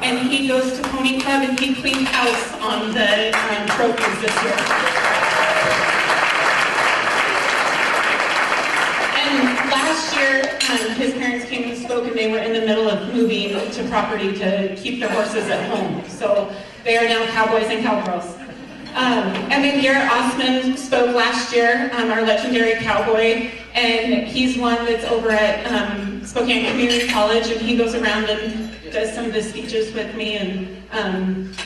And he goes to Pony Club and he cleaned house on the trophies this year. And last year, his parents came and spoke, and they were in the middle of moving to property to keep their horses at home. So they are now cowboys and cowgirls. And then Garrett Osman spoke last year, our legendary cowboy, and he's one that's over at Spokane Community College, and he goes around and does some of the speeches with me, and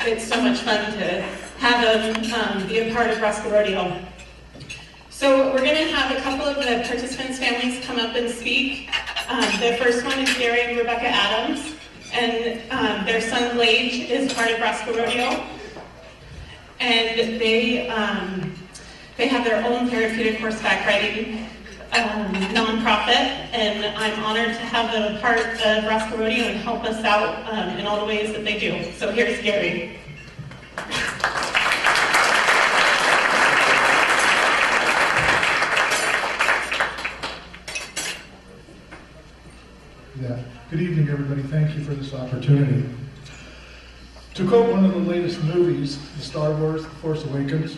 it's so much fun to have him be a part of Rascal Rodeo. So we're going to have a couple of the participants' families come up and speak. The first one is Gary and Rebecca Adams, and their son Lage is part of Rascal Rodeo. And they have their own therapeutic horseback riding nonprofit, and I'm honored to have them a part of Rascal Rodeo and help us out in all the ways that they do. So here's Gary. Yeah. Good evening, everybody. Thank you for this opportunity. To quote one of the latest movies, the Star Wars, The Force Awakens,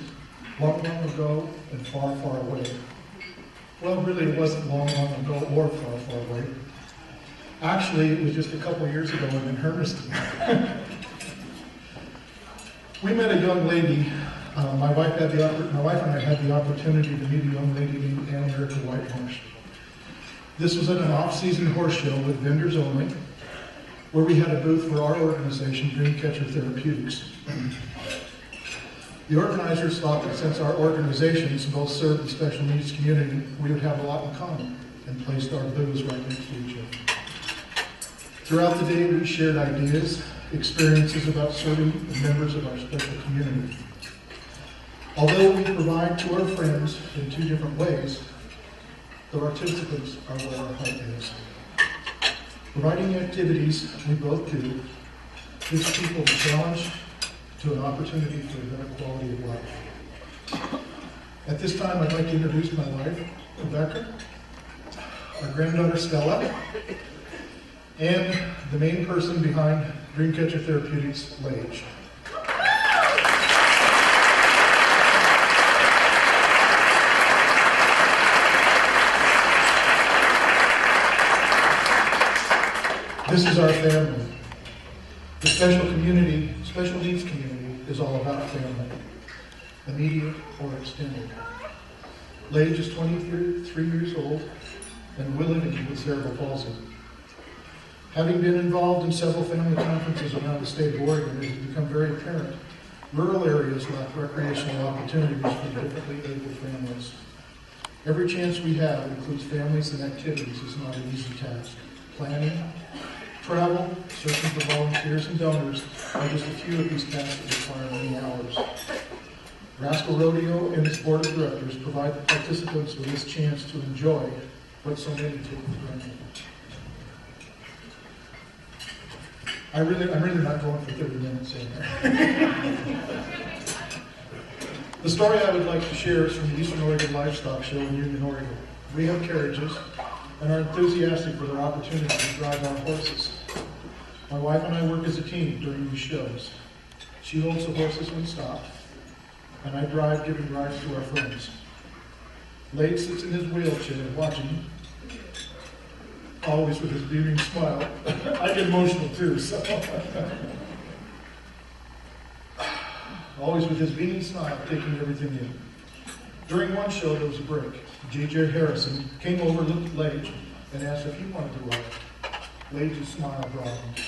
long, long ago and far, far away. Well, really, it wasn't long, long ago or far, far away. Actually, it was just a couple of years ago in Hermiston. We met a young lady. My wife and I had the opportunity to meet a young lady named Ann Erica Whitehorse. This was at an off-season horse show with vendors only, where we had a booth for our organization, Dreamcatcher Therapeutics. The organizers thought that since our organizations both serve the special needs community, we would have a lot in common, and placed our booths right next to each other. Throughout the day, we shared ideas, experiences about serving the members of our special community. Although we provide to our friends in two different ways, the participants are where our heart is. Providing activities we both do gives people a challenge to an opportunity for a better quality of life. At this time, I'd like to introduce my wife, Rebecca, our granddaughter, Stella, and the main person behind Dreamcatcher Therapeutics, Lage. This is our family. The special needs community is all about family, immediate or extended. Lage is 23 years old and will live with cerebral palsy. Having been involved in several family conferences around the state of Oregon, it has become very apparent rural areas lack recreational opportunities for differently able families. Every chance we have includes families and activities is not an easy task. Planning, travel, searching for volunteers and donors are just a few of these tasks that require many hours. Rascal Rodeo and its board of directors provide the participants with this chance to enjoy what so many take for granted. I'm really not going for 30 minutes here. The story I would like to share is from the Eastern Oregon Livestock Show in Union, Oregon. We have carriages and are enthusiastic for their opportunity to drive our horses. My wife and I work as a team during these shows. She holds the horses when stopped, and I drive, giving rides to our friends. Lage sits in his wheelchair watching, always with his beaming smile. I get emotional too, so. Always with his beaming smile, taking everything in. During one show, there was a break. J.J. Harrison came over, looked at Lage, and asked if he wanted to ride. Lage's smile broadened.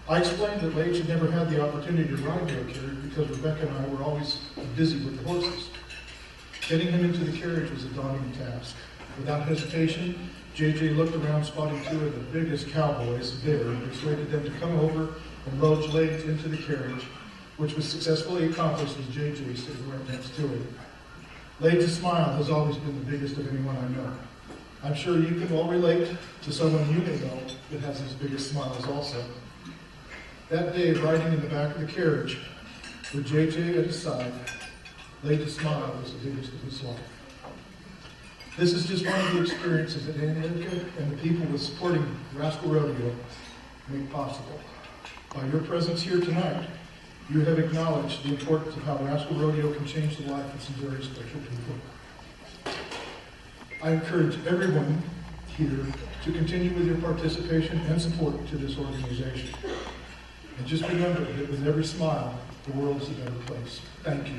I explained that Lage had never had the opportunity to ride their carriage because Rebecca and I were always busy with the horses. Getting him into the carriage was a daunting task. Without hesitation, J.J. looked around, spotting two of the biggest cowboys there, and persuaded them to come over and load Lage into the carriage, which was successfully accomplished with J.J. sitting right next to it. Lage's smile has always been the biggest of anyone I know. I'm sure you can all relate to someone you may know that has his biggest smiles also. That day, riding in the back of the carriage, with J.J. at his side, Lage's smile was the biggest of his life. This is just one of the experiences that Ann Erica and the people with supporting Rascal Rodeo make possible. By your presence here tonight, you have acknowledged the importance of how Rascal Rodeo can change the life of some very special people. I encourage everyone here to continue with your participation and support to this organization. And just remember that with every smile, the world is a better place. Thank you.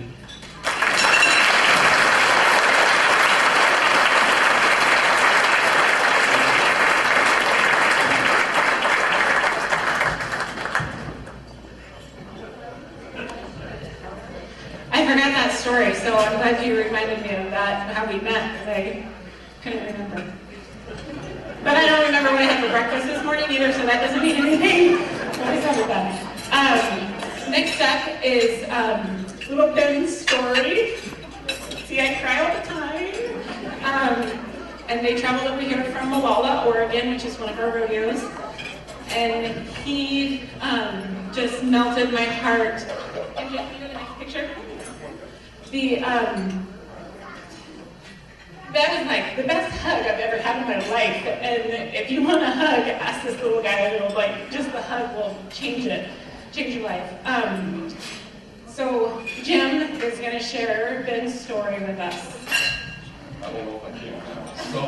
I forgot that story, so I'm glad you reminded me of that, how we met, because I couldn't remember. But I don't remember what I had for breakfast this morning either, so that doesn't mean anything. What is up with that? Next up is little Ben's story. See, I cry all the time. And they traveled over here from Malala, Oregon, which is one of our rodeos. And he just melted my heart. And can you go to the next picture? That was like the best hug I've ever had in my life. And if you want a hug, ask this little guy. It'll just the hug will change your life. So Jim is going to share Ben's story with us. I don't know if I can now. So,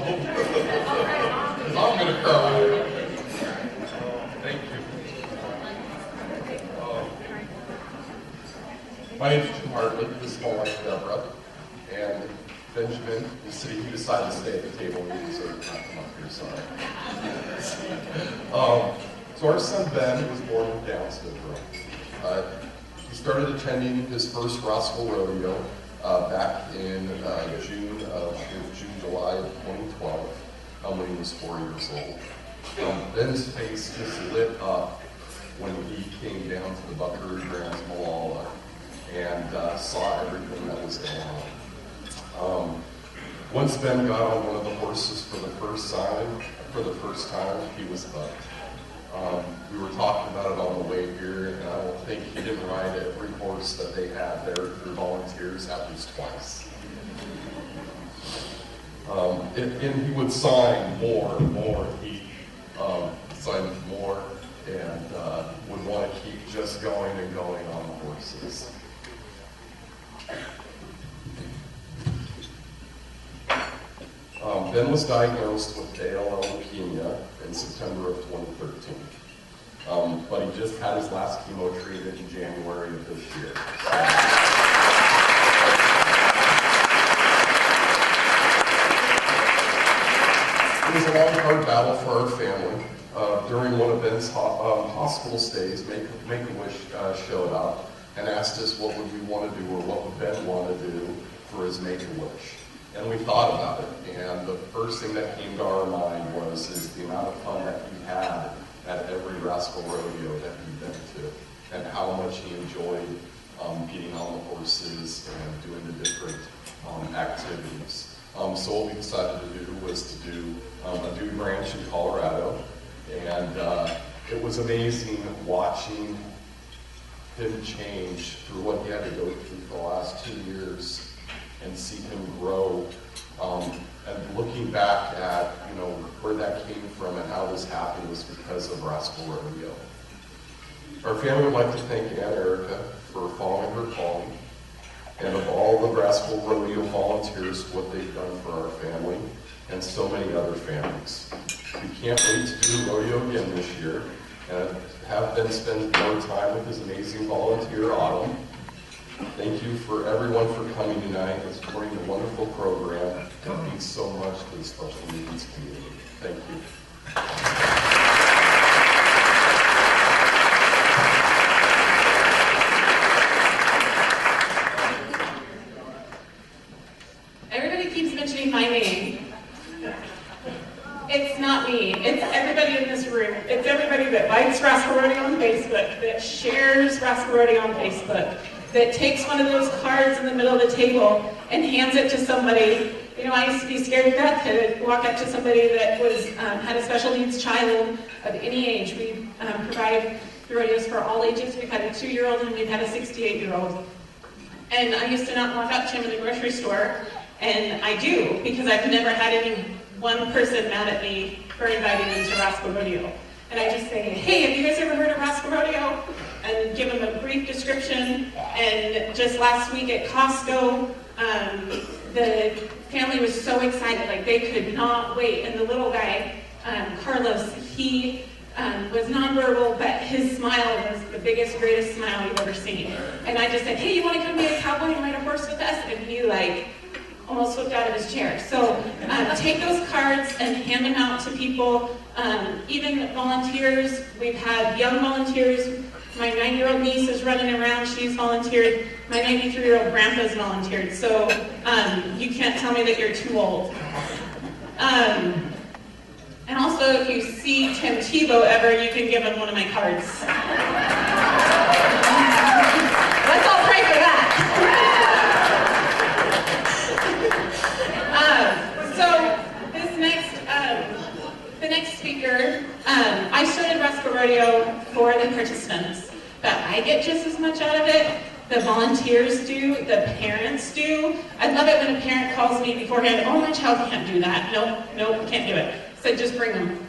because I'm going to cry. Thank you. My name is Jim Hartley. This is my wife, Deborah. And Benjamin is sitting beside to stay at the table. He deserved to not come up here, sorry. So our son Ben was born with Down syndrome. He started attending his first Rascal Rodeo back in July of 2012, when he was 4 years old. Ben's face just lit up when he came down to the Buckaroo Grounds Malala and saw everything that was going on. Once Ben got on one of the horses for the first time, he was hooked. We were talking about it on the way here, and I don't think he didn't ride every horse that they had there through volunteers at least twice. And he would sign more. He signed more and would want to keep just going and going on the horses. Ben was diagnosed with ALL leukemia in September of 2013. But he just had his last chemo treatment in January of this year. It was a long, hard battle for our family. During one of Ben's hospital stays, Make-A-Wish showed up and asked us what would we want to do, or what would Ben want to do for his Make-A-Wish. And we thought about it, and the first thing that came to our mind was the amount of fun that he had at every Rascal Rodeo that he'd been to, and how much he enjoyed getting on the horses and doing the different activities. So what we decided to do was to do a new branch in Colorado, and it was amazing watching him change through what he had to go through for the last 2 years and see him grow, and looking back at where that came from and how this happened was because of Rascal Rodeo. Our family would like to thank Aunt Erica for following her calling, and of all the Rascal Rodeo volunteers, what they've done for our family and so many other families. We can't wait to do rodeo again this year and have Ben spend more time with his amazing volunteer Autumn. Thank you for everyone for coming tonight and supporting the wonderful program that means so much to the special needs community. Thank you. Everybody keeps mentioning my name. It's not me. It's everybody in this room. It's everybody that likes Rascal Rodeo on Facebook, that shares Rascal Rodeo on Facebook, that takes one of those cards in the middle of the table and hands it to somebody. I used to be scared to death to walk up to somebody that was had a special needs child of any age. We provide rodeos for all ages. We've had a 2-year-old and we've had a 68-year-old. And I used to not walk up to him in the grocery store, and I do, because I've never had any one person mad at me for inviting them to Rascal Rodeo. And I just say, hey, have you guys ever heard of Rascal Rodeo? subscription, and just last week at Costco, the family was so excited, like they could not wait. And the little guy, Carlos, he was nonverbal, but his smile was the biggest, greatest smile you've ever seen. And I just said, hey, you want to come be a cowboy and ride a horse with us? And he like almost flipped out of his chair. So take those cards and hand them out to people, even volunteers. We've had young volunteers. My 9-year-old niece is running around. She's volunteered. My 93-year-old grandpa's volunteered. So you can't tell me that you're too old. And also, if you see Tim Tebow ever, you can give him one of my cards. Let's all pray for that. The next speaker, I started Rascal Rodeo for the participants, but I get just as much out of it. The volunteers do, the parents do. I love it when a parent calls me beforehand, oh, my child can't do that. Nope, can't do it. So just bring them.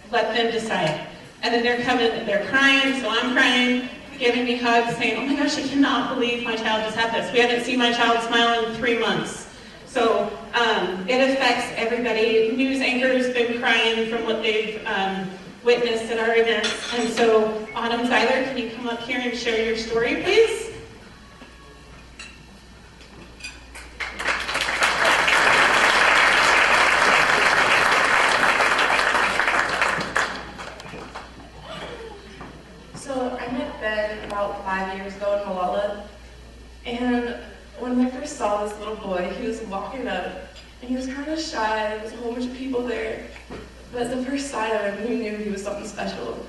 Let them decide. And then they're coming, they're crying, so I'm crying, giving me hugs, saying, oh my gosh, I cannot believe my child just had this. We haven't seen my child smile in 3 months. So it affects everybody. News anchors been crying from what they've witnessed at our events. And so, Autumn Zeiler, can you come up here and share your story, please? So I met Ben about 5 years ago in Malala, and when I first saw this little boy, he was walking up, and he was kind of shy. There was a whole bunch of people there, but the first sight of him, we knew he was something special.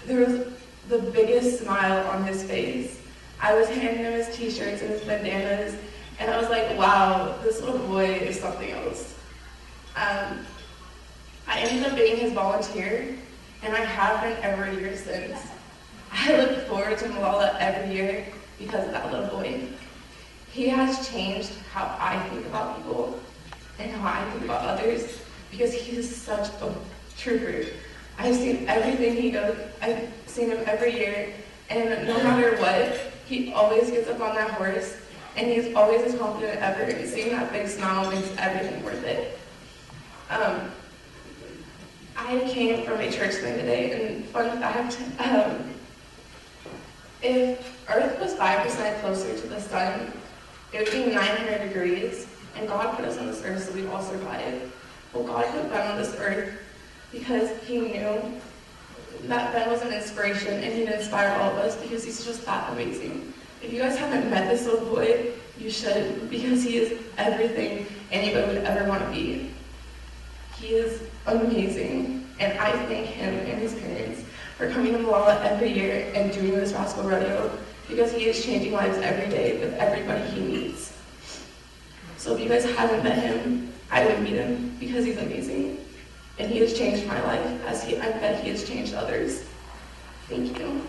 There was the biggest smile on his face. I was handing him his t-shirts and his bandanas, and I was like, wow, this little boy is something else. I ended up being his volunteer, and I have been every year since. I look forward to Malala every year because of that little boy. He has changed how I think about people and how I think about others because he is such a trooper. I've seen everything he does. I've seen him every year, and no matter what, he always gets up on that horse, and he's always as confident as ever. And seeing that big smile makes everything worth it. I came from a church thing today, and fun fact, if Earth was 5% closer to the sun, it would be 900 degrees, and God put us on this earth so we'd all survive. Well, God put Ben on this earth because he knew that Ben was an inspiration and he'd inspire all of us because he's just that amazing. If you guys haven't met this little boy, you should, because he is everything anybody would ever want to be. He is amazing, and I thank him and his parents for coming to Malala every year and doing this Rascal Rodeo, because he is changing lives every day with everybody he meets. So if you guys haven't met him, I would meet him because he's amazing. And he has changed my life as I bet he has changed others. Thank you.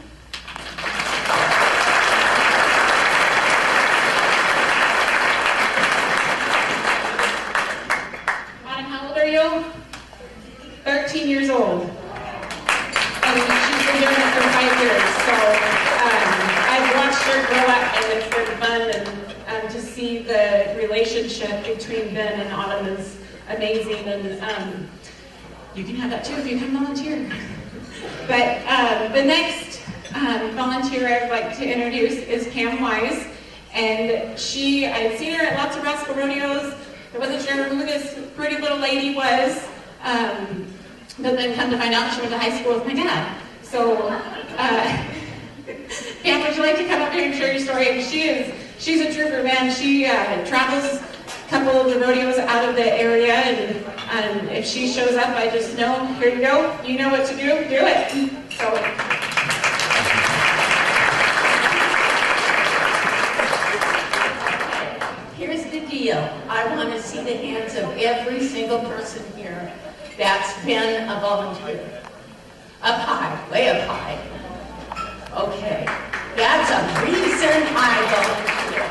Autumn, how old are you? 13 years old. And she's been doing it for 5 years, so I've watched her grow up, and it's been fun, and to see the relationship between Ben and Autumn is amazing, and you can have that too if you come volunteer. But the next volunteer I'd like to introduce is Pam Wise, and I'd seen her at lots of Rascal Rodeos. I wasn't sure who this pretty little lady was, but then come to find out she went to high school with my dad. So, Pam, would you like to come up here and share your story? And she's a trooper, man. She travels a couple of the rodeos out of the area, and if she shows up, I just know, here you go, you know what to do it. So. Here's the deal. I want to see the hands of every single person here that's been a volunteer. Up high, way up high. Okay, that's a reason I volunteer.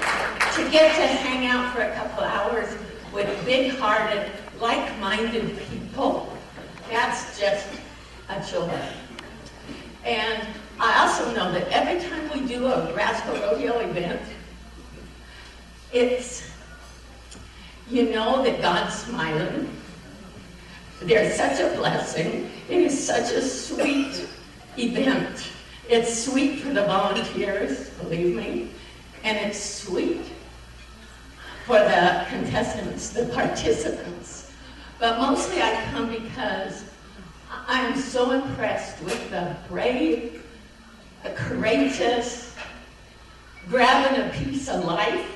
To get to hang out for a couple hours with big-hearted, like-minded people, that's just a joy. And I also know that every time we we do a Rascal Rodeo event, it's, you know that God's smiling. There's such a blessing. It is such a sweet event. It's sweet for the volunteers, believe me, and it's sweet for the contestants, the participants. But mostly I come because I'm so impressed with the brave, the courageous, grabbing a piece of life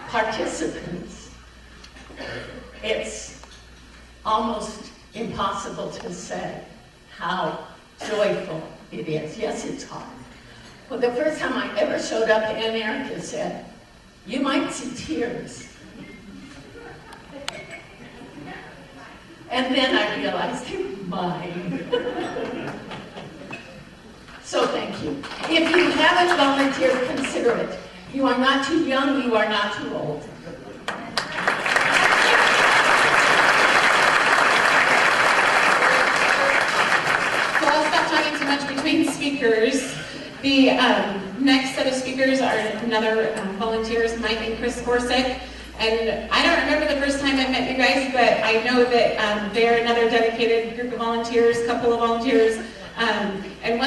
participants. It's almost impossible to say how joyful it is. Yes, it's hard. Well, the first time I ever showed up, Aunt Erica said, "You might see tears." And then I realized, mine. So thank you. If you haven't volunteered, consider it. You are not too young, you are not too old. So I'll stop talking too much between speakers. The next set of speakers are another volunteers, Mike and Chris Gorsick. And I don't remember the first time I met you guys, but I know that they're another dedicated group of volunteers, couple of volunteers. And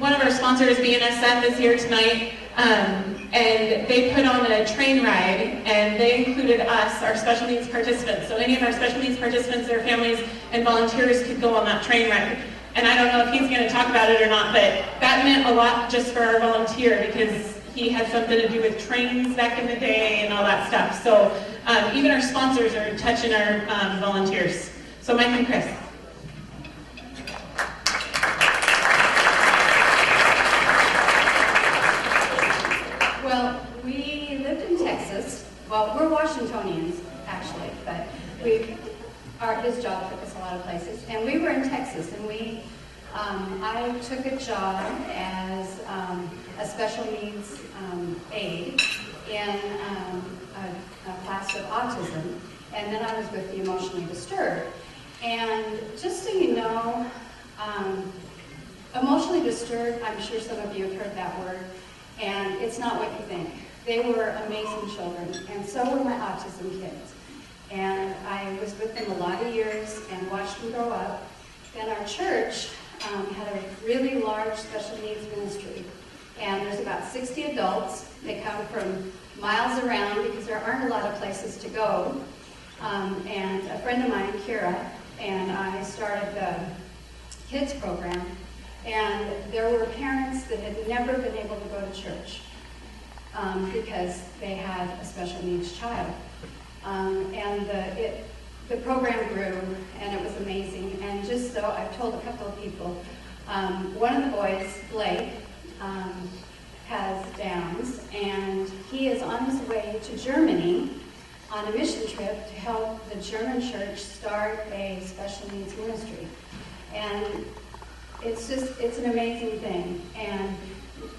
one of our sponsors, BNSF, is here tonight. And they put on a train ride, and they included us, our special needs participants. So any of our special needs participants, their families, and volunteers could go on that train ride. And I don't know if he's going to talk about it or not, but that meant a lot just for our volunteer, because he had something to do with trains back in the day and all that stuff. So even our sponsors are touching our volunteers. So Mike and Chris. Well, we lived in Texas. Well, we're Washingtonians, actually, but his job took us a lot of places. And we were in Texas, and I took a job as a special needs aide in a class of autism, and then I was with the emotionally disturbed. And just so you know, emotionally disturbed, I'm sure some of you have heard that word, and it's not what you think. They were amazing children, and so were my autism kids. And I was with them a lot of years and watched them grow up. Then our church had a really large special needs ministry. And there's about 60 adults. They come from miles around because there aren't a lot of places to go. And a friend of mine, Kira, and I started the kids program. And there were parents that had never been able to go to church because they had a special needs child. And the program grew, and it was amazing. And just so I've told a couple of people, one of the boys, Blake, has Downs, and he is on his way to Germany on a mission trip to help the German church start a special needs ministry. And it's an amazing thing. And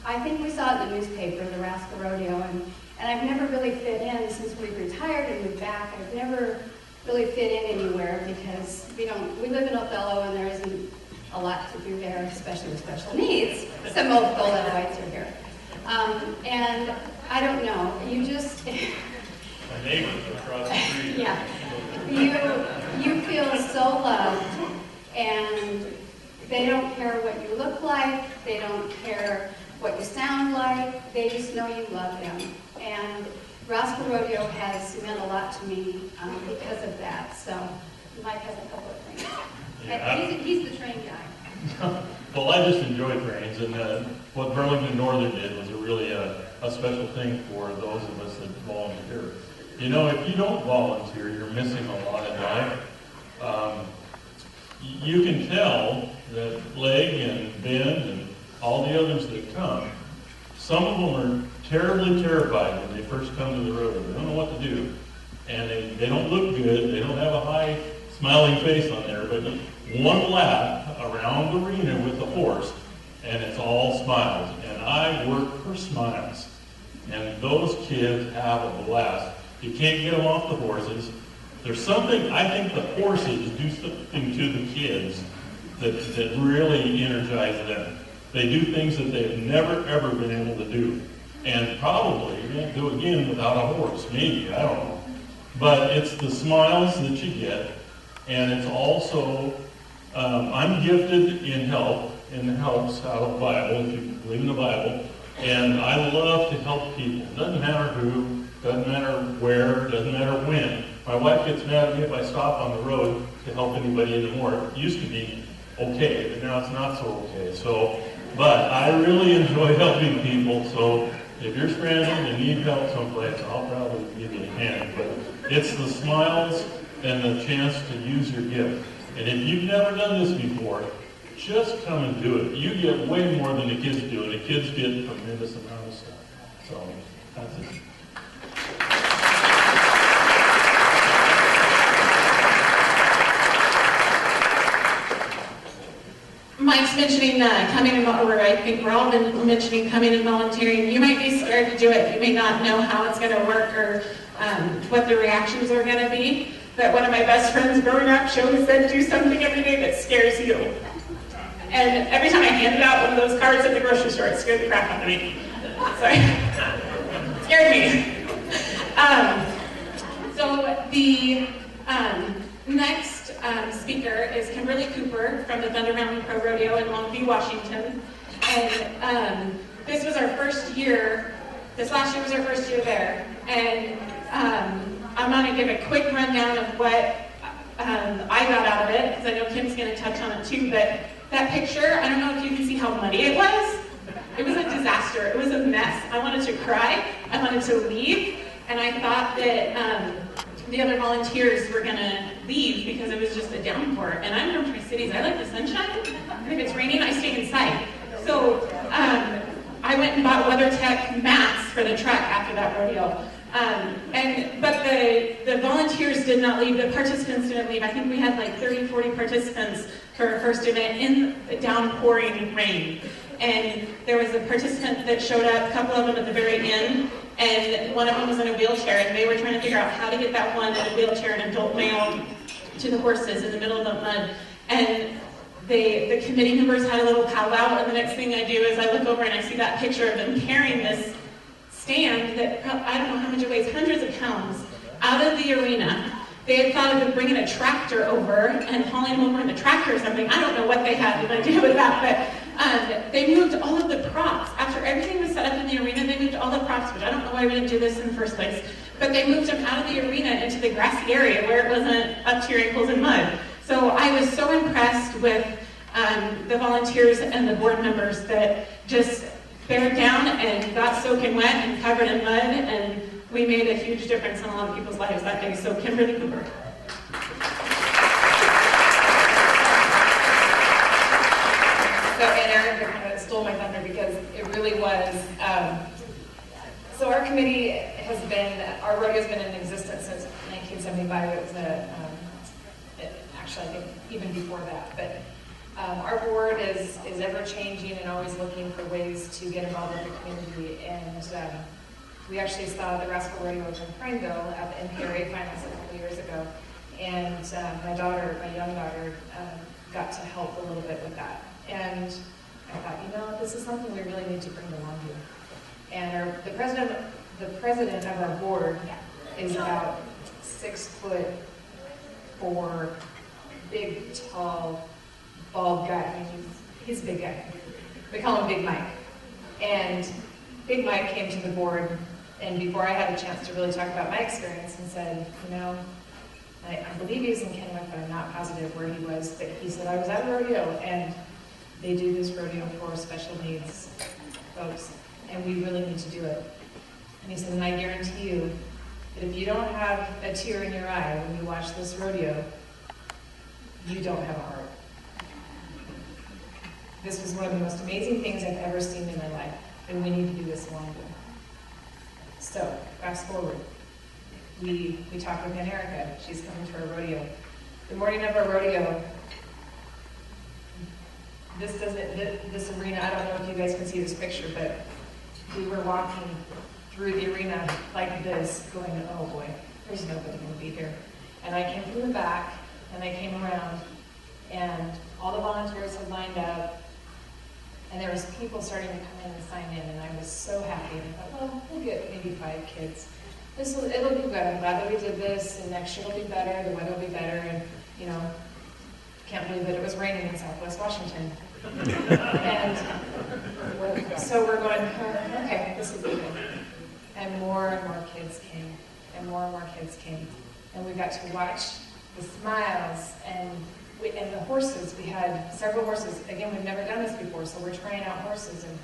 I think we saw it in the newspaper, the Rascal Rodeo, and I've never really fit in since we retired and moved back. I've never really fit in anywhere because we live in Othello and there isn't a lot to do there, especially with special needs. Some old Othelloites are here. And I don't know, you just... My neighbors across the street. Yeah. You feel so loved, and they don't care what you look like, they don't care what you sound like, they just know you love them. And Rascal Rodeo has meant a lot to me because of that. So Mike has a couple of things. Yeah. He's the train guy. Well, I just enjoy trains, and what Burlington Northern did was really a special thing for those of us that volunteer. You know, if you don't volunteer, you're missing a lot in life. You can tell that Leg and Ben and all the others that come, some of them are terribly terrified when they first come to the rodeo. They don't know what to do, and they don't look good. They don't have a high smiling face on there, but one lap around the arena with the horse, and it's all smiles. And I work for smiles, and those kids have a blast. You can't get them off the horses. There's something, I think the horses do something to the kids that really energize them. They do things that they've never, ever been able to do. And probably won't do again without a horse, maybe, I don't know. But it's the smiles that you get, and it's also, I'm gifted in help, and helps out of the Bible, if you believe in the Bible, and I love to help people. Doesn't matter who, doesn't matter where, doesn't matter when. My wife gets mad at me if I stop on the road to help anybody anymore. It used to be okay, but now it's not so okay. So, but I really enjoy helping people, so if you're stranded and need help someplace, I'll probably give you a hand. But it's the smiles and the chance to use your gift. And if you've never done this before, just come and do it. You get way more than the kids do, and the kids get a tremendous amount of stuff. So, that's it. Mike's mentioning coming and, or I think we're all been mentioning coming and volunteering. You might be scared to do it. You may not know how it's going to work or what the reactions are going to be. But one of my best friends growing up, she always said, do something every day that scares you. And every time I handed out one of those cards at the grocery store, it scared the crap out of me. Sorry. It scared me. So the next speaker is Kimberly Cooper from the Thunder Mountain Pro Rodeo in Honky, Washington. And this was our first year, this last year was our first year there. And I'm going to give a quick rundown of what I got out of it, because I know Kim's going to touch on it too, but that picture, I don't know if you can see how muddy it was. It was a disaster. It was a mess. I wanted to cry. I wanted to leave. And I thought that the other volunteers were going to leave because it was just a downpour. And I'm from Tri-Cities. I like the sunshine. And if it's raining, I stay inside. So I went and bought WeatherTech mats for the truck after that rodeo. But the volunteers did not leave, the participants didn't leave. I think we had like 30, 40 participants for our first event in the downpouring rain. And there was a participant that showed up, a couple of them at the very end, and one of them was in a wheelchair, and they were trying to figure out how to get that one in a wheelchair, an adult male, to the horses in the middle of the mud. And the committee members had a little powwow, and the next thing I do is I look over and I see that picture of them carrying this stand that, I don't know how much it weighs, hundreds of pounds, out of the arena. They had thought of bringing a tractor over and hauling them over in the tractor or something. I don't know what they had to do with that, but they moved all of the props. After everything was set up in the arena, they moved all the props, which I don't know why we didn't do this in the first place, but they moved them out of the arena into the grassy area where it wasn't up to your ankles in mud. So I was so impressed with the volunteers and the board members that just bared down and got soaking wet and covered in mud, and we made a huge difference in a lot of people's lives that day. So Kimberly Cooper. So, and Erica kind of stole my thunder because it really was, so our committee has been, our rodeo's been in existence since 1975. It was actually I think even before that, but our board is ever changing and always looking for ways to get involved with the community. And we actually saw the Rascal Rodeo in Prineville at the NPRA finals a couple years ago. And my young daughter, got to help a little bit with that. And I thought, this is something we really need to bring to Longview. And the president of our board is about 6'4", big, tall, bald guy. I mean, he's a big guy. We call him Big Mike. And Big Mike came to the board, and before I had a chance to really talk about my experience, and said, I believe he was in Kennewick, but I'm not positive where he was, but he said, I was at a rodeo, and they do this rodeo for special needs folks, and we really need to do it. And he said, and I guarantee you that if you don't have a tear in your eye when you watch this rodeo, you don't have a heart. This was one of the most amazing things I've ever seen in my life, and we need to do this in Longview. So, fast forward. We talked with Aunt Erica. She's coming to our rodeo. The morning of our rodeo, this arena, I don't know if you guys can see this picture, but we were walking through the arena like this, going, oh boy, there's nobody going to be here. And I came from the back, and I came around, and all the volunteers had lined up, And there was people starting to come in and sign in, and I was so happy. And I thought, well, we'll get maybe 5 kids. It'll be good. I'm glad that we did this, and next year will be better, the weather will be better, and, you know, can't believe that it was raining in Southwest Washington. And so we're going, oh, okay, this is good. And more kids came, and more kids came. And we got to watch the smiles and the horses. We had several horses. Again, we've never done this before, so we're trying out horses, and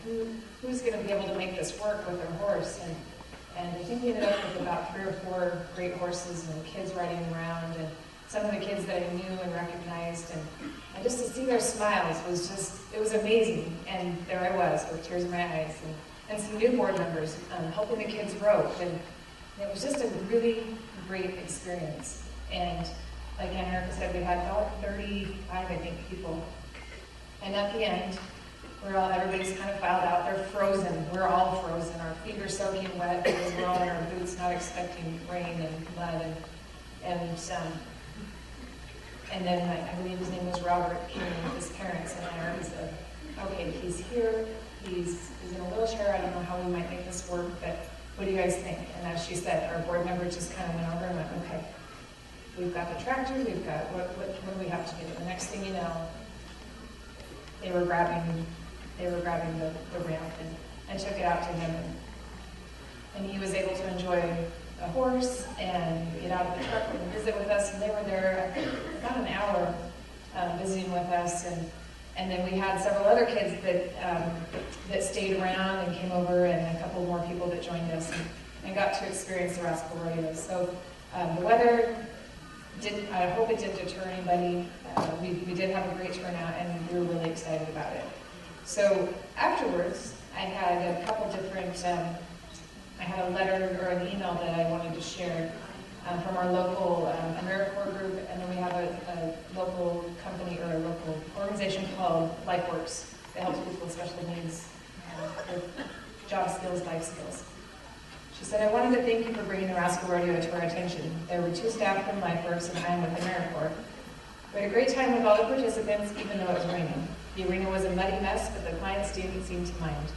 who's going to be able to make this work with their horse? And I think we ended up with about 3 or 4 great horses and kids riding around, and some of the kids that I knew and recognized, and just to see their smiles was just, it was amazing. And there I was with tears in my eyes, and some new board members helping the kids rope, and it was just a really great experience. And like Aunt Erica said, we had about 35, I think, people. And at the end, everybody's kind of filed out. They're frozen. We're all frozen. Our feet are soaking wet because we're all in our boots, not expecting rain and mud. And then I believe his name was Robert, came in with his parents, and Aunt Erica said, okay, he's here. He's in a wheelchair. I don't know how we might make this work, but what do you guys think? And as she said, our board member just kind of went over and went, okay, we've got the tractor, we've got, what do we have to do? The next thing you know, they were grabbing the ramp and took it out to him. And he was able to enjoy a horse and get out of the truck and visit with us. And they were there about an hour visiting with us. And then we had several other kids that stayed around and came over, and a couple more people that joined us and got to experience the Rascal Rodeo. So the weather I hope it didn't deter anybody. We did have a great turnout, and we were really excited about it. So afterwards, I had a couple different, I had a letter or an email that I wanted to share from our local AmeriCorps group, and then we have a local company or a local organization called LifeWorks that helps people with special needs with job skills, life skills. She said, I wanted to thank you for bringing the Rascal Rodeo to our attention. There were 2 staff from LifeWorks, and I am with AmeriCorps. We had a great time with all the participants, even though it was raining. The arena was a muddy mess, but the clients didn't seem to mind.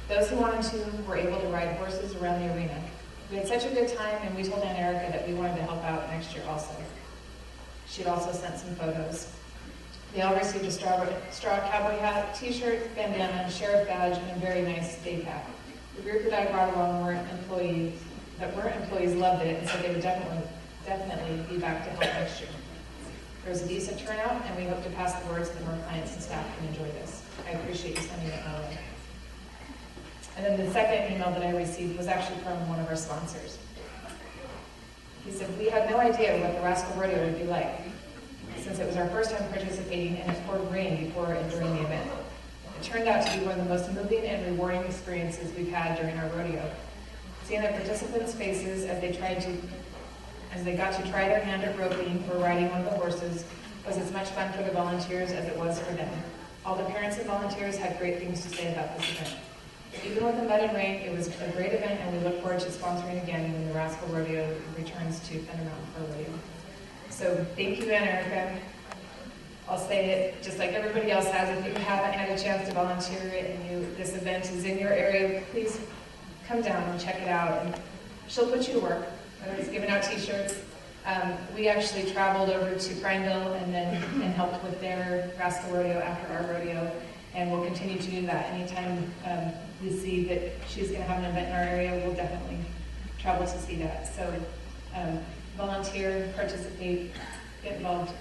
Those who wanted to were able to ride horses around the arena. We had such a good time, and we told Aunt Erica that we wanted to help out next year also. She'd also sent some photos. They all received a straw cowboy hat, t-shirt, bandana, sheriff badge, and a very nice day cap. The group that I brought along weren't employees loved it, and said they would definitely be back to help next year. There was a decent turnout, and we hope to pass the word so that more clients and staff can enjoy this. I appreciate you sending it my way. And then the second email that I received was actually from one of our sponsors. He said, we had no idea what the Rascal Rodeo would be like, since it was our first time participating and it poured rain before and during the event. It turned out to be one of the most moving and rewarding experiences we've had during our rodeo. Seeing the participants' faces as they got to try their hand at roping or riding one of the horses was as much fun for the volunteers as it was for them. All the parents and volunteers had great things to say about this event. Even with the mud and rain, it was a great event, and we look forward to sponsoring again when the Rascal Rodeo returns to Thunder Mountain for Rodeo. So thank you, Aunt Erica. I'll say it just like everybody else has. If you haven't had a chance to volunteer and this event is in your area, please come down and check it out. And she'll put you to work, whether it's giving out t-shirts. We actually traveled over to Prineville and helped with their Rascal Rodeo after our rodeo, and we'll continue to do that. Anytime we see that she's going to have an event in our area, we'll definitely travel to see that. So volunteer, participate, get involved.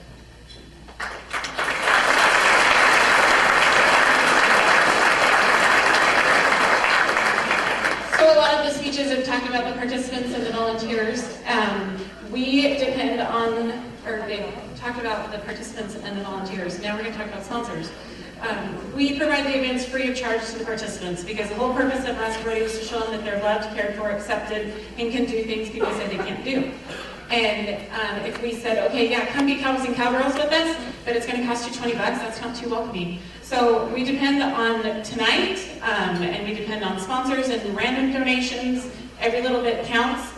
So a lot of the speeches have talked about the participants and the volunteers. We depend on, or they talked about the participants and the volunteers. Now we're going to talk about sponsors. We provide the events free of charge to the participants because the whole purpose of Rascal Rodeo is to show them that they're loved, cared for, accepted, and can do things people said they can't do. And if we said, okay, yeah, come be cowboys and cowgirls with us, but it's going to cost you $20, that's not too welcoming. So we depend on tonight, and we depend on sponsors and random donations. Every little bit counts.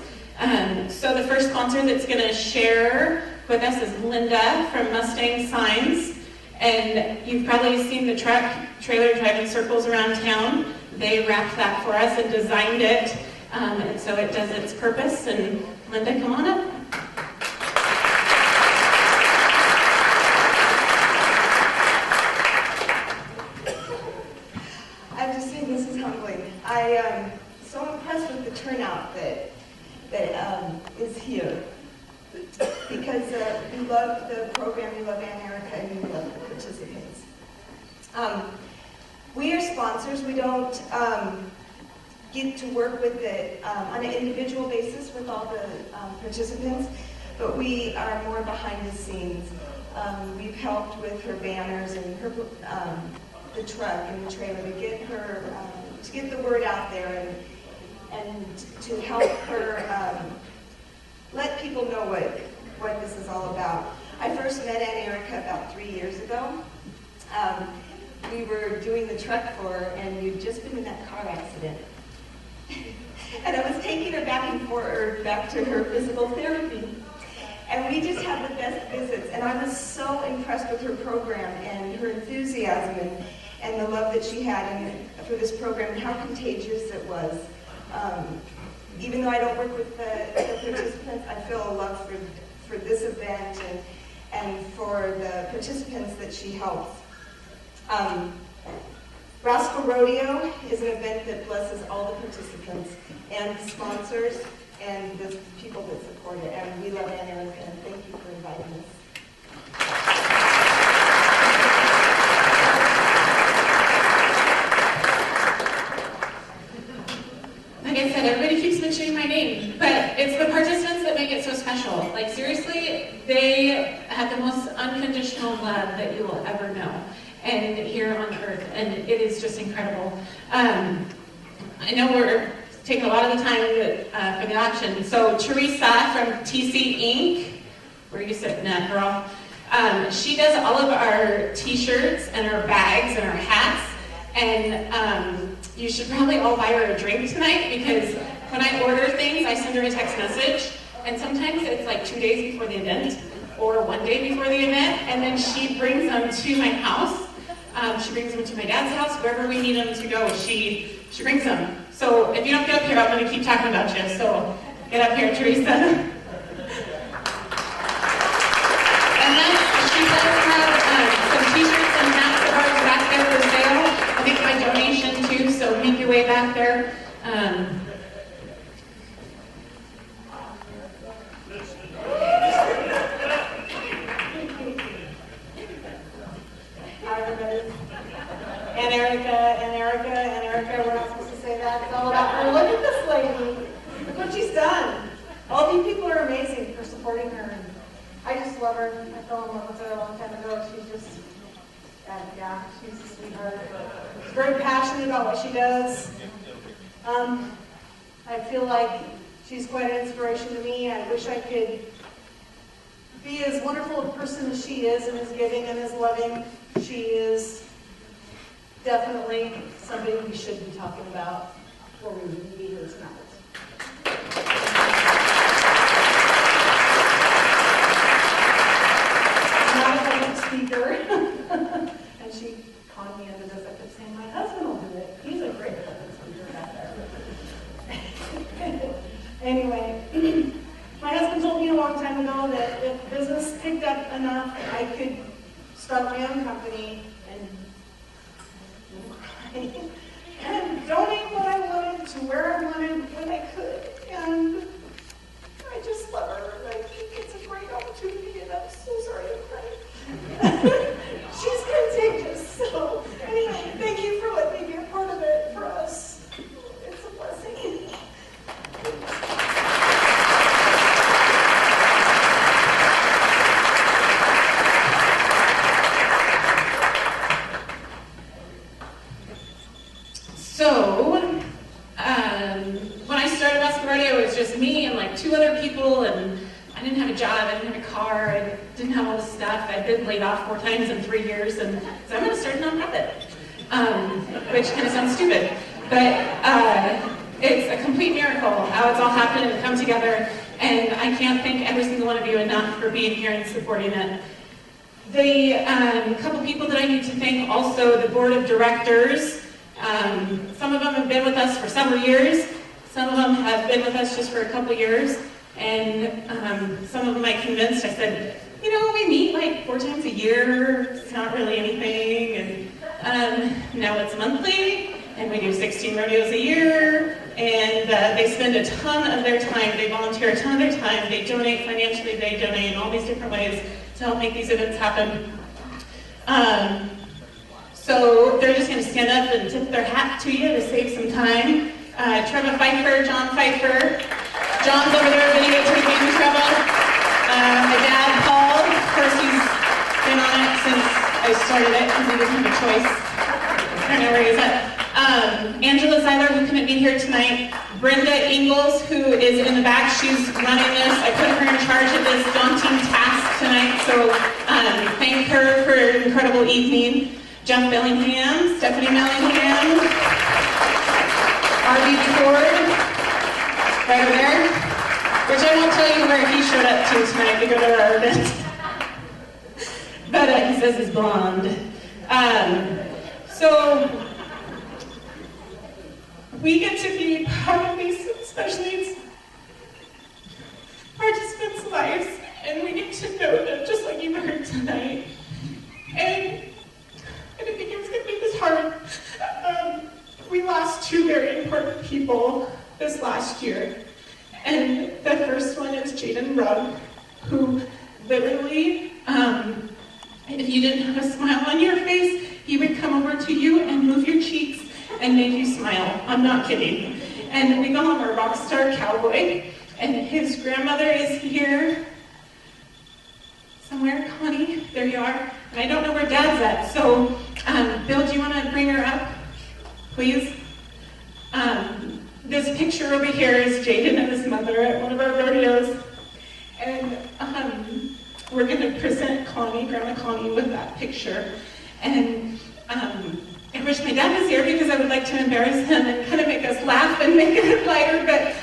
So the first sponsor that's going to share with us is Linda from Mustang Signs. And you've probably seen the truck trailer driving circles around town. They wrapped that for us and designed it, and so it does its purpose. And Linda, come on up. I have to say, this is humbling. I am so impressed with the turnout that is here. Because you love the program, you love Aunt Erica, and you love the participants. We are sponsors. We don't get to work with it on an individual basis with all the participants, but we are more behind the scenes. We've helped with her banners and her the truck and the trailer to get her to get the word out there and to help her let people know what this is all about. I first met Aunt Erica about 3 years ago. We were doing the truck for her, and you'd just been in that car accident. And I was taking her back to her physical therapy. And we just had the best visits. And I was so impressed with her program and her enthusiasm and the love that she had for this program and how contagious it was. Even though I don't work with the participants, I feel a love for this event and for the participants that she helps. Rascal Rodeo is an event that blesses all the participants and the sponsors and the people that support it. And we love Aunt Erica, and thank you for inviting us. Like I said, everybody keeps mentioning my name, but it's the participants that make it so special. Like seriously, they have the most unconditional love that you will ever know, and here on earth, and it is just incredible. I know we're taking a lot of the time for the auction, so Teresa from TC Inc., where are you sitting at, girl? She does all of our t-shirts and our bags and our hats, and you should probably all buy her a drink tonight, because when I order things, I send her a text message, and sometimes it's like 2 days before the event, or 1 day before the event, and then she brings them to my house. She brings them to my dad's house, wherever we need them to go, she brings them. So if you don't get up here, I'm going to keep talking about you, so get up here, Teresa. And then she does have some t-shirts and hats of ours back there for sale. I think my donation too, so make your way back there. Aunt Erica, we're not supposed to say that. It's all about her. Look at this lady. Look what she's done. All these people are amazing for supporting her. And I just love her. I fell in love with her a long time ago. She's just, yeah, she's a sweetheart. She's very passionate about what she does. I feel like she's quite an inspiration to me. I wish I could be as wonderful a person as she is, and as giving and as loving. She is definitely somebody we should be talking about, or we wouldn't be here tonight. I'm not a public speaker, and she conned me into this. I kept saying, my husband will do it. He's a great public speaker back there. Anyway, my husband told me a long time ago that if business picked up enough, I could start my own company and donate what I wanted to where I wanted when I could. And I just love her. I think it's a great opportunity, and I'm so sorry to cry. She's contagious. So anyway, thank you for letting me be a part of it for us. It's a blessing. So, when I started Rascal Rodeo, it was just me and like 2 other people, and I didn't have a job, I didn't have a car, I didn't have all this stuff. I'd been laid off 4 times in 3 years, and so I'm going to start a nonprofit, which kind of sounds stupid, but it's a complete miracle how it's all happened and come together, and I can't thank every single one of you enough for being here and supporting it. The couple people that I need to thank also, the board of directors. Some of them have been with us for several years. Some of them have been with us just for a couple years. And some of them I convinced, I said, you know, we meet like 4 times a year. It's not really anything. And now it's monthly. And we do 16 rodeos a year. And they spend a ton of their time. They volunteer a ton of their time. They donate financially. They donate in all these different ways to help make these events happen. So they're just going to stand up and tip their hat to you to save some time. Trevor Pfeiffer, John Pfeiffer. John's over there videotaping Trevor. My dad, Paul, of course he's been on it since I started it because he didn't have a choice. I don't know where he's at. Angela Zeiler, who couldn't be here tonight. Brenda Ingalls, who is in the back, she's running this. I put her in charge of this daunting task tonight, so thank her for an incredible evening. Jeff Bellingham, Stephanie Bellingham, R.B. Ford, right over there, which I won't tell you where he showed up to tonight to go to our event. But he says he's blonde. So we get to be part of these special needs participants' lives, and we get to know them just like you heard tonight. And I didn't think it was going to be this hard. We lost 2 very important people this last year. And the first one is Jaden Rugg, who literally, if you didn't have a smile on your face, he would come over to you and move your cheeks and make you smile. I'm not kidding. And we call him a rock star cowboy. And his grandmother is here somewhere. Connie, there you are. And I don't know where Dad's at. So, Bill, do you want to bring her up, please? This picture over here is Jaden and his mother at one of our rodeos. And we're going to present Connie, Grandma Connie, with that picture. And I wish my dad was here because I would like to embarrass him and kind of make us laugh and make it lighter. But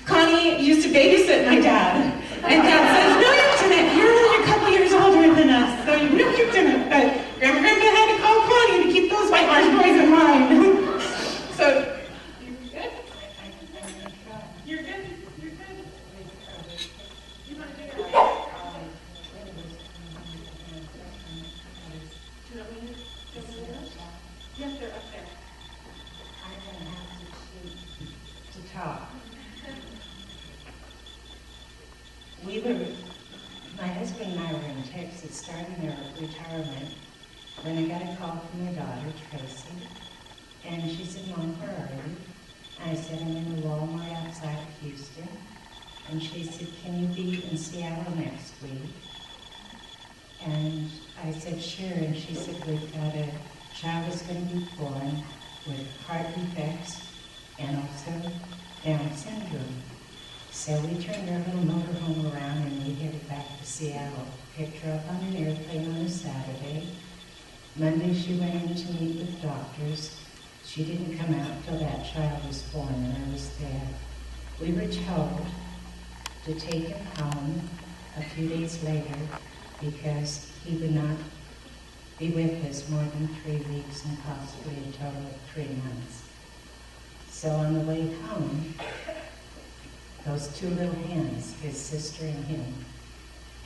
Connie used to babysit my dad. And Dad says, no, you didn't. You're only a couple years older than us, so you know you didn't. But Grandma had to call Connie to keep those White Marsh boys in line. So, you're good? You're good? You're good? You want to take it away? Do you want me to go with those? Yes, they're up there. I'm going to have to talk. My husband and I were in Texas starting our retirement when I got a call from my daughter, Tracy, and she said, Mom, where are you? And I said, I'm in the Walmart outside of Houston. And she said, can you be in Seattle next week? And I said, sure. And she said, we've got a child that's going to be born with heart defects and also Down syndrome. So we turned our little motorhome around and we headed back to Seattle. Picked her up on an airplane on a Saturday. Monday she went in to meet with doctors. She didn't come out till that child was born and I was there. We were told to take him home a few days later because he would not be with us more than 3 weeks and possibly a total of 3 months. So on the way home, those 2 little hens, his sister and him.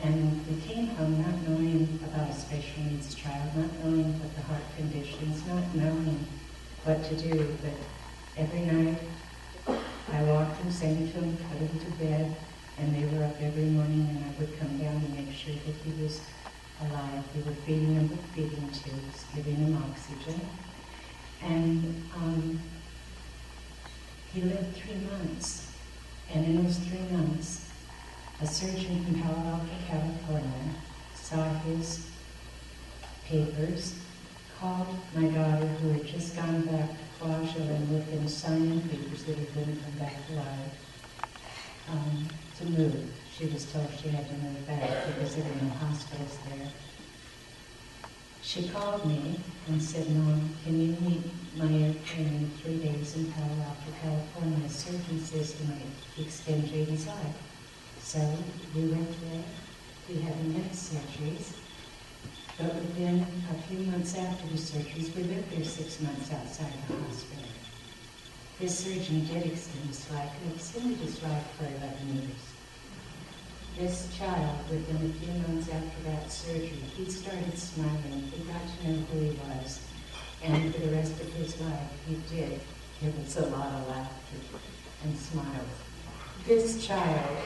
And we came home not knowing about a special needs child, not knowing what the heart conditions, not knowing what to do. But every night I walked and sang to him, put him to bed, and they were up every morning and I would come down and make sure that he was alive. We were feeding him with feeding tubes, giving him oxygen. And he lived 3 months. And in those 3 months, a surgeon from Palo Alto, California, saw his papers, called my daughter, who had just gone back to Kwajalein with him, signing papers that he wouldn't come back alive, to move. She was told she had to move back because there were no hospitals there. She called me and said, Mom, can you meet my airplane in 3 days in Palo Alto, California? The surgeon says he might extend Jaden's life. So we went there. We had him have surgeries. But within a few months after the surgeries, we lived there 6 months outside the hospital. This surgeon did extend his life, and extended his life for 11 years. This child, within a few months after that surgery, he started smiling. He got to know who he was. And for the rest of his life, he did give us a lot of laughter and smiles. This child,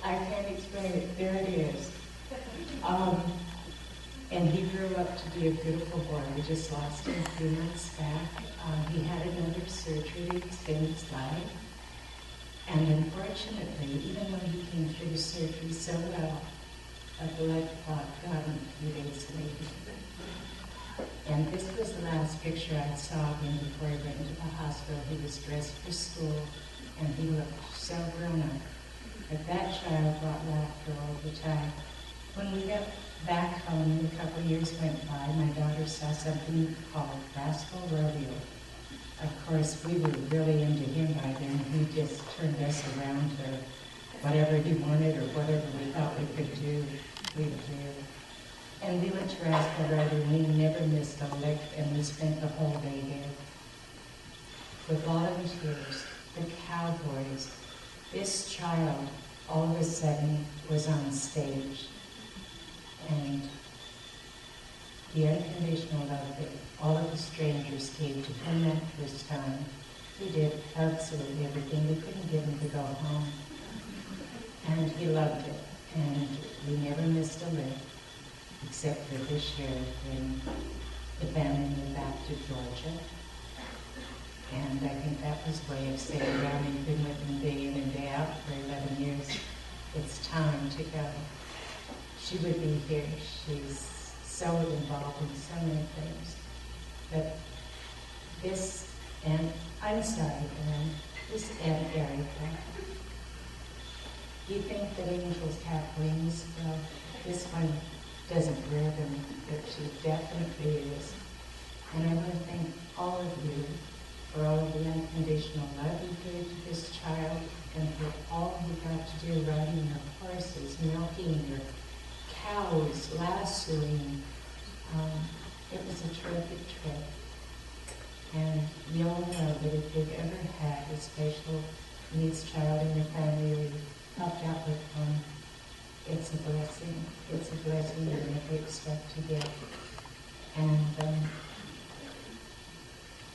I can't explain it, there it is. And he grew up to be a beautiful boy. We just lost him a few months back. He had another surgery to extend his life. And unfortunately, even though he came through the surgery so well, a blood clot got him a few days later. And this was the last picture I saw of him before he went into the hospital. He was dressed for school, and he looked so grown up. But that child brought laughter all the time. When we got back home, a couple of years went by, my daughter saw something called Rascal, Rodeo. Of course, we were really into him by then. He just turned us around to whatever he wanted or whatever we thought we could do, we would do. And we went to Rascal Rodeo, and we never missed a lick, and we spent the whole day there. The volunteers, the cowboys, this child all of a sudden was on stage. And the unconditional love that all of the strangers gave to him at this time, he did absolutely everything. We couldn't get him to go home. And he loved it. And we never missed a lick, except for this year when the family moved back to Georgia. And I think that was a way of saying, yeah, we've been with him day in and day out for 11 years. It's time to go. She would be here. She's so involved in so many things. But this, and I'm sorry, Anne, this Aunt Erica, you think that angels have wings? Well, this one doesn't wear them, but she definitely is. And I want to thank all of you for all of the unconditional love you gave to this child, and for all you got to do riding your horses, milking your cows, lassoing. It was a terrific trip. And you all know that if you've ever had a special needs child in your family or you helped out with one, it's a blessing. It's a blessing you never expect to get. And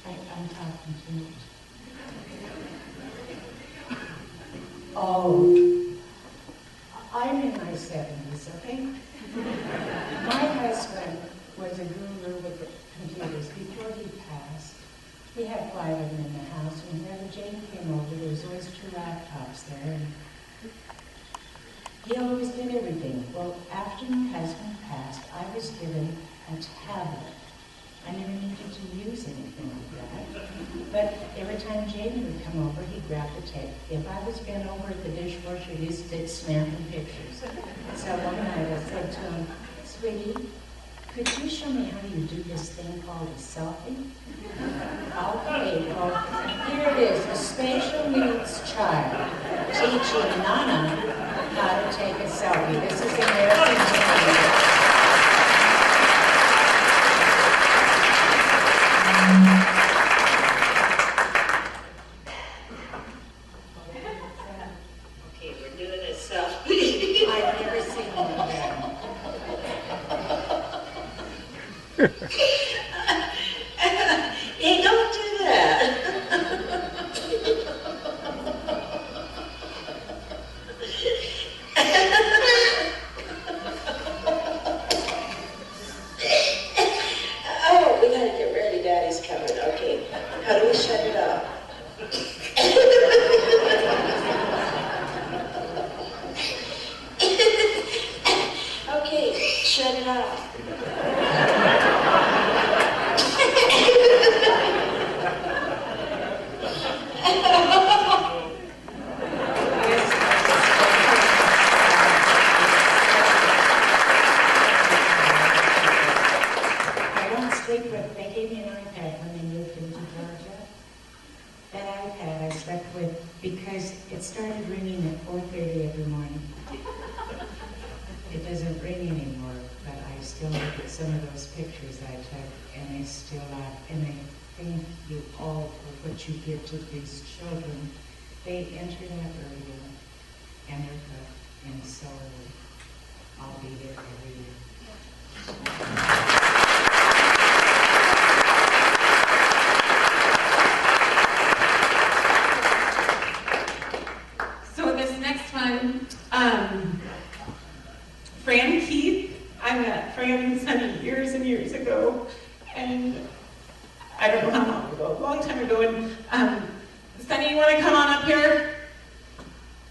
I'm talking too much. Oh, I'm in my 70s, okay? My husband was a guru with the computers. Before he passed, we had 5 of them in the house, and whenever Jane came over, there was always 2 laptops there, and he always did everything. Well, after my husband passed, I was given a tablet. I never needed to use anything like that. But every time Jamie would come over, he'd grab the tape. If I was bent over at the dishwasher, he'd stick snapping pictures. So one night I said to him, sweetie, could you show me how you do this thing called a selfie? Okay, well, here it is, a special needs child teaching Nana how to take a selfie. This is American Jane. Okay, we're doing a selfie. I've never seen one again. Hey, don't do that. Oh, we gotta get ready. Daddy's coming. Okay, how do we shut it off? Okay, shut it off. I don't sleep with, they gave me an iPad when they moved into Georgia. That iPad I slept with because it started ringing at 4:30 every morning. It doesn't ring anymore. some of those pictures I took, and they still laugh, and I thank you all for what you give to these children. They enter that rodeo, and they're hooked, and so I'll be there every year. So this next one, Fran Keith, I met Fran and Sonny years and years ago, and I don't know how long ago, a long time ago, and Sonny, you want to come on up here?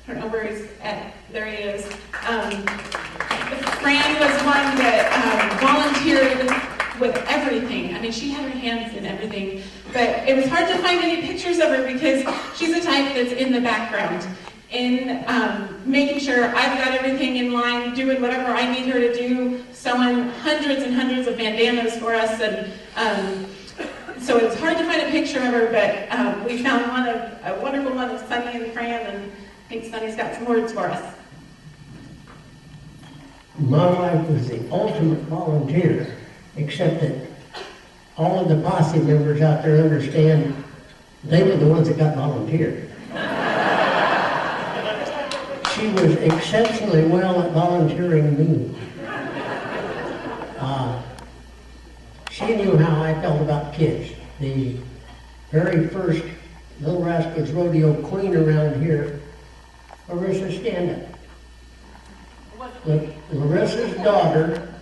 I don't know where he's at. There he is. Fran was one that volunteered with everything. I mean, she had her hands in everything, but it was hard to find any pictures of her because she's the type that's in the background, in making sure I've got everything in line, doing whatever I need her to do, sewing hundreds and hundreds of bandanas for us, and so it's hard to find a picture of her, but we found a wonderful one of Sonny and Fran, and I think Sonny's got some words for us. My wife was the ultimate volunteer, except that all of the posse members out there understand they were the ones that got volunteered. She was exceptionally well at volunteering me. She knew how I felt about kids. The very first Little Rascals Rodeo queen around here, Larissa, stand up. Larissa's daughter,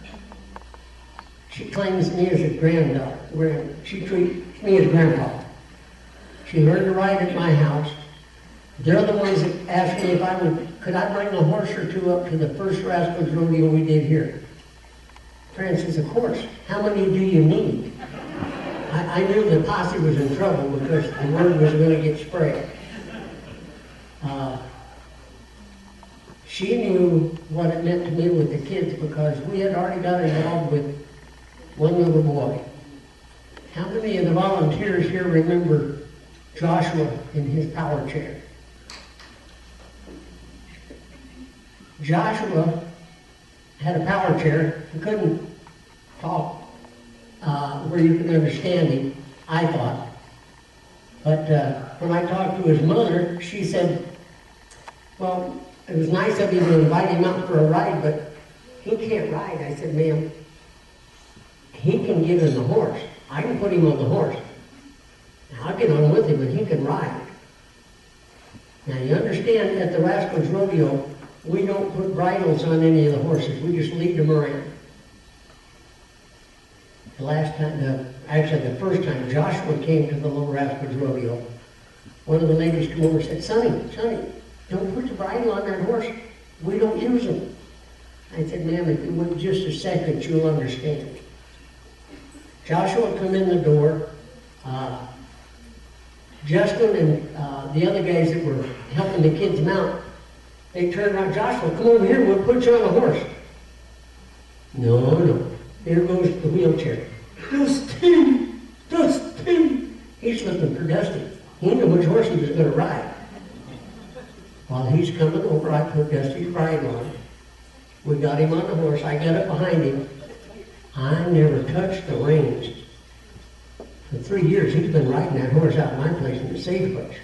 she claims me as a granddaughter. She treats me as grandpa. She learned to ride at my house. They're the ones that asked me if could I bring a horse or two up to the first Rascals Rodeo we did here. Fran says, of course. How many do you need? I knew the posse was in trouble because the word was going to get spread. She knew what it meant to me with the kids because we had already got involved with one little boy. How many of the volunteers here remember Joshua in his power chair? Joshua had a power chair. He couldn't talk where you could understand him, I thought. But when I talked to his mother, she said, well, it was nice of you to invite him out for a ride, but he can't ride. I said, ma'am, he can get in the horse. I can put him on the horse. Now, I'll get on with him and he can ride. Now, you understand, at the Rascals Rodeo, we don't put bridles on any of the horses. We just lead them around. The last time, actually the first time Joshua came to the Little Rascals Rodeo, one of the ladies came over and said, Sonny, don't put the bridle on that horse. We don't use them. I said, ma'am, if you wait just a second, you'll understand. Joshua come in the door. Justin and the other guys that were helping the kids mount, they turned around, Joshua, come over here, we'll put you on a horse. No. Here goes the wheelchair. Dusty! He's looking for Dusty. He knew which horse he was going to ride. While he's coming over, I put Dusty's bridle on. We got him on the horse. I got up behind him. I never touched the reins. For 3 years, he's been riding that horse out of my place in the safe place.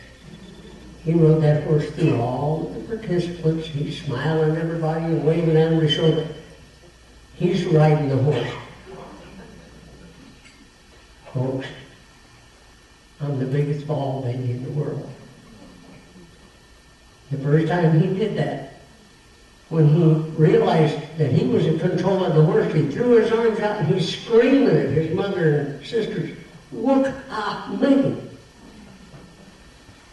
He rode that horse through all the participants. He's smiling at everybody and waving at them to show that he's riding the horse. Folks, I'm the biggest ball baby in the world. The first time he did that, when he realized that he was in control of the horse, he threw his arms out and he's screaming at his mother and sisters, look at me.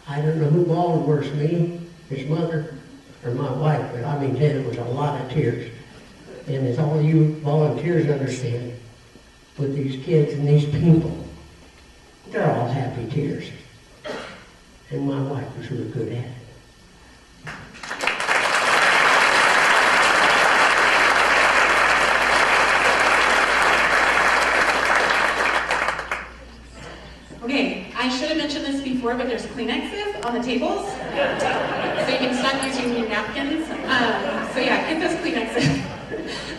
I don't know who bawled worse, me, his mother, or my wife, but I mean, it was a lot of tears. And as all you volunteers understand, with these kids and these people, they're all happy tears. And my wife was really good at it. Okay, I should have mentioned this before, but there's Kleenexes on the tables, so you can stop using your napkins. So yeah, get those Kleenexes.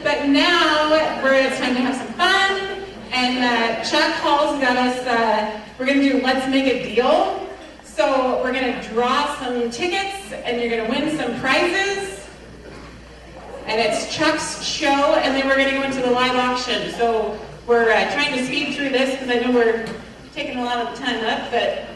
But now it's time to have some fun, and Chuck Hall's got us, we're going to do Let's Make a Deal. So we're going to draw some tickets, and you're going to win some prizes. And it's Chuck's show, and then we're going to go into the live auction. So we're trying to speed through this because I know we're taking a lot of the time up, but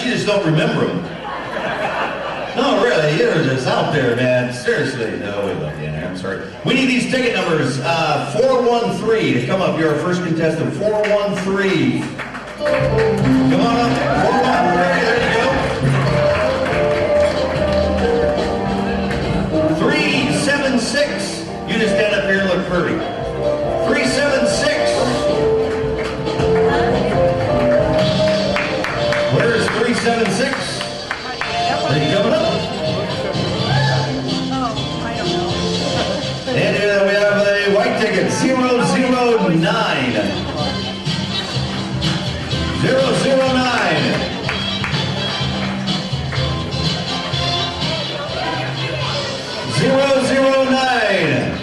she just don't remember them. No, really, you're just out there, man. Seriously. No, wait, look, Dan, I'm sorry. We need these ticket numbers. 413 to come up. You're our first contestant. 413. Come on up. 413. There you go. 376. You just stand up here and look pretty. 376. Where's 376? Are you coming up? And here we have a white ticket, 009. 009. 009.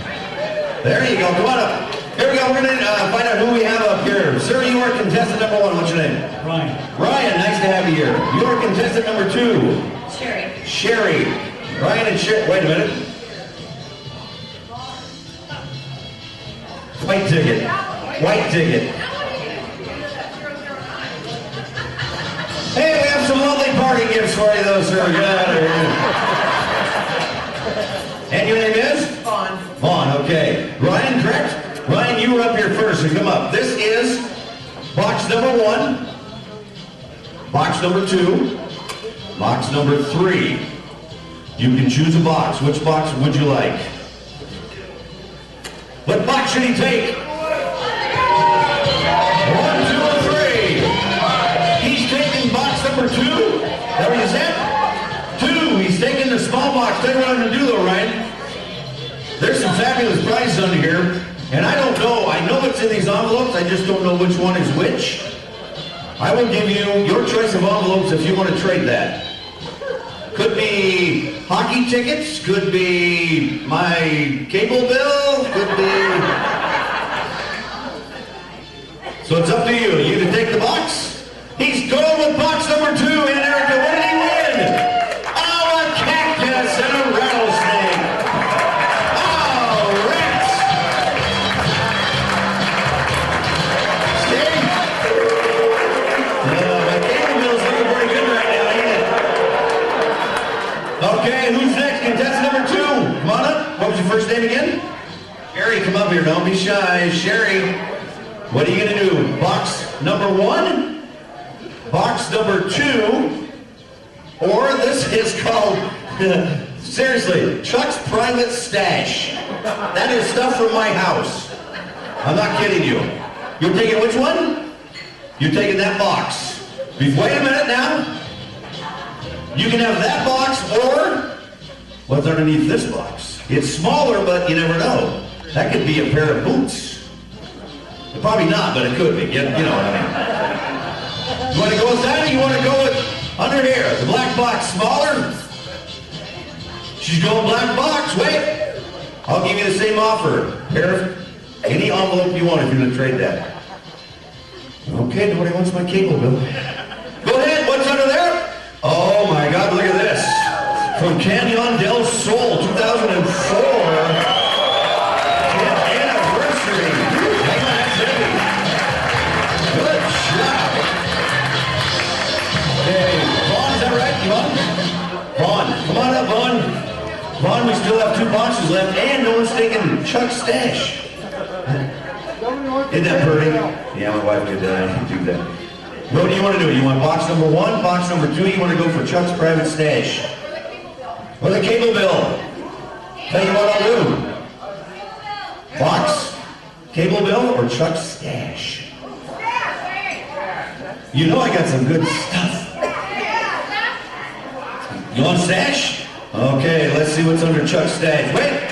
There you go, come on up. Here we go, we're going to find out who we have up here. Sir, you are contestant number 1. What's your name? Ryan. Ryan, nice to have you here. You are contestant number 2. Sherry. Sherry. Ryan and Sherry. Wait a minute. White ticket. White ticket. Hey, we have some lovely party gifts for you, though, sir. Get out of here. And your name is? Vaughn. Vaughn, okay. Ryan, correct? Ryan, you were up here first, so come up. This is box number 1, box number 2, box number 3. You can choose a box. Which box would you like? What box should he take? 1, 2, or 3. He's taking box number 2. Is that what you said? 2. He's taking the small box. Tell you what I'm going to do though, Ryan. There's some fabulous prizes under here. And I don't know. I know it's in these envelopes. I just don't know which one is which. I will give you your choice of envelopes if you want to trade that. Could be hockey tickets, could be my cable bill, could be... So it's up to you. You can take the box. He's going with box number 2. And Erica, what did he win? Oh, a cactus and a rattlesnake. Oh, rats. Steve? My cable bill's looking pretty good right now, ain't it? Okay, who's next? Contestant number 2. Come on up. What was your first name again? Sherry, come up here. Don't be shy. Sherry, what are you going to do? Box number 1? Box number 2? Or this is called, seriously, Chuck's private stash. That is stuff from my house. I'm not kidding you. You're taking which one? You're taking that box. Wait a minute now. You can have that box or what's underneath this box. It's smaller, but you never know. That could be a pair of boots. Probably not, but it could be. You know what I mean. You want to go with that or you want to go with under here? The black box smaller? She's going black box. Wait. I'll give you the same offer. Here, any envelope you want if you're going to trade that. Okay, nobody wants my cable bill. Go ahead, what's under there? Oh my God, look at this. From Canyon del Sol, 2004. 10th anniversary. Hang on, that's heavy. Good job. Okay, Vaughn, is that right? Vaughn, come on up, Vaughn. Vaughn, we still have 2 boxes left, and no one's taking Chuck's stash. Isn't that pretty? Yeah, my wife could do that. What do you want to do? You want box number 1, box number 2? You want to go for Chuck's private stash? Or the cable bill? Tell you what I'll do. Box, cable bill, or Chuck's stash? You know I got some good stuff. You want stash? Okay, let's see what's under Chuck's stash. Wait!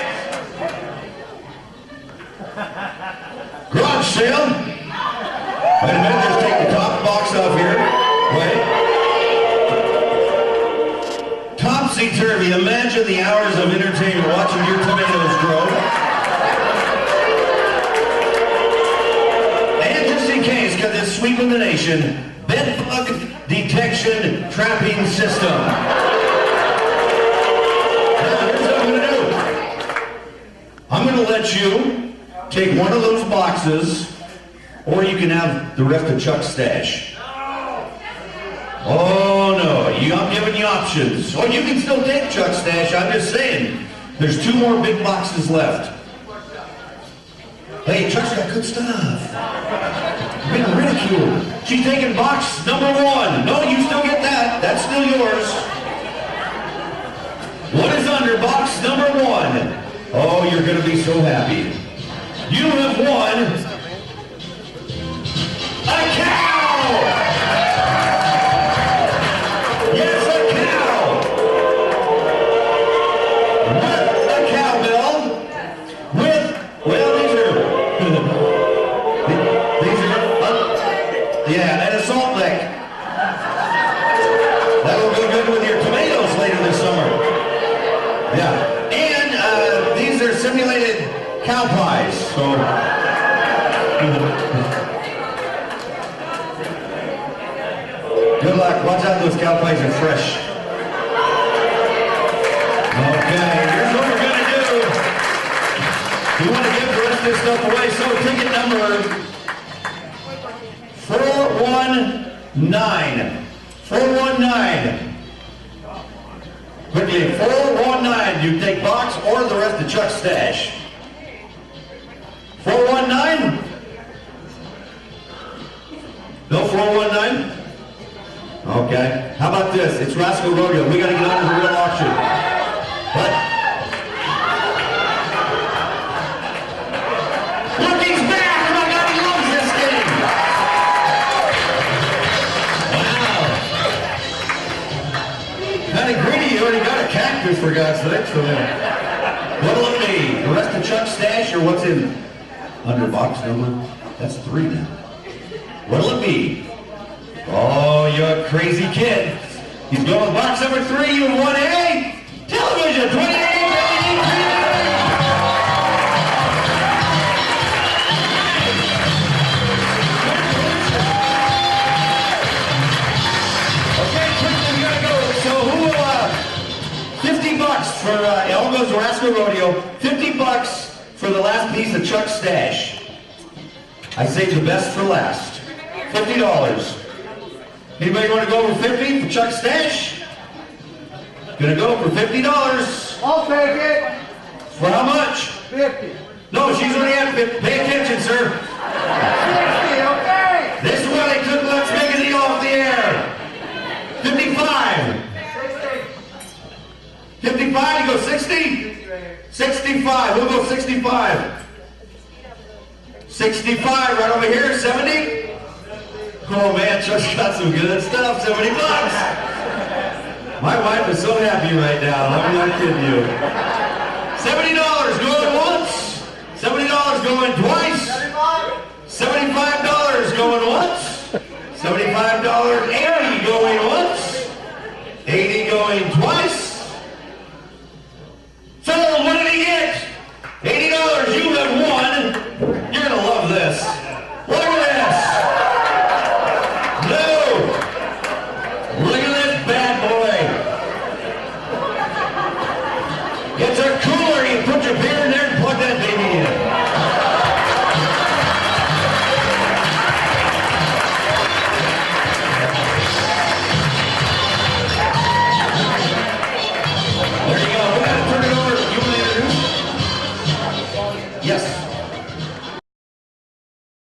sale? Wait a minute, just take the top box off here. Wait. Topsy-turvy, imagine the hours of entertainment watching your tomatoes grow. And just in case, because it's sweeping the nation, bed bug detection trapping system. Now, here's what I'm going to do. I'm going to let you take one of those boxes, or you can have the rest of Chuck's stash. Oh no, I'm giving you options. Oh, you can still take Chuck's stash, I'm just saying. There's 2 more big boxes left. Hey, Chuck's got good stuff. You're being ridiculed. She's taking box number 1. No, you still get that. That's still yours. What is under box number 1? Oh, you're going to be so happy. You have won a cow! Yes, a cow! With a cowbell. With, well, yeah, and a salt lick. That'll go good with your tomatoes later this summer. Yeah, and these are simulated cow pies, so. Good luck. Watch out, those cow pies are fresh. Okay, here's what we're going to do. We want to give the rest of this stuff away, so ticket number 419. 419. Quickly, 419. You take box or the rest of Chuck's stash. 419? No 419? Okay. How about this? It's Rascal Rodeo. We got to get on to the real auction. What? Honky's back! Oh my God, he loves this game! Wow. Kind of greedy. You already got a cactus, for God's sakes. What'll it be? The rest of Chuck's stash or what's in under box number? That's 3 now. What'll it be? Oh, you're a crazy kid. He's going with box number 3. You have won a television 28. Okay, quickly, we gotta go. So who will, 50 bucks for, it all goes to Rascal Rodeo. 50 bucks for the last piece of Chuck's stash. I saved the best for last. $50. Anybody want to go over 50 for Chuck's stash? Gonna go for $50. I'll take it. For how much? 50. No, she's already at 50. Pay attention, sir. 60, okay. This is why they took Let's Make a Deal off the air. 55. 55, you go 60? 65, we'll go 65. 65, right over here, 70? Oh man, Chuck's got some good stuff, 70 bucks. My wife is so happy right now, I'm not kidding you. $70 going once, $70 going twice, $75 going once, $75, 80 going once, 80 going twice.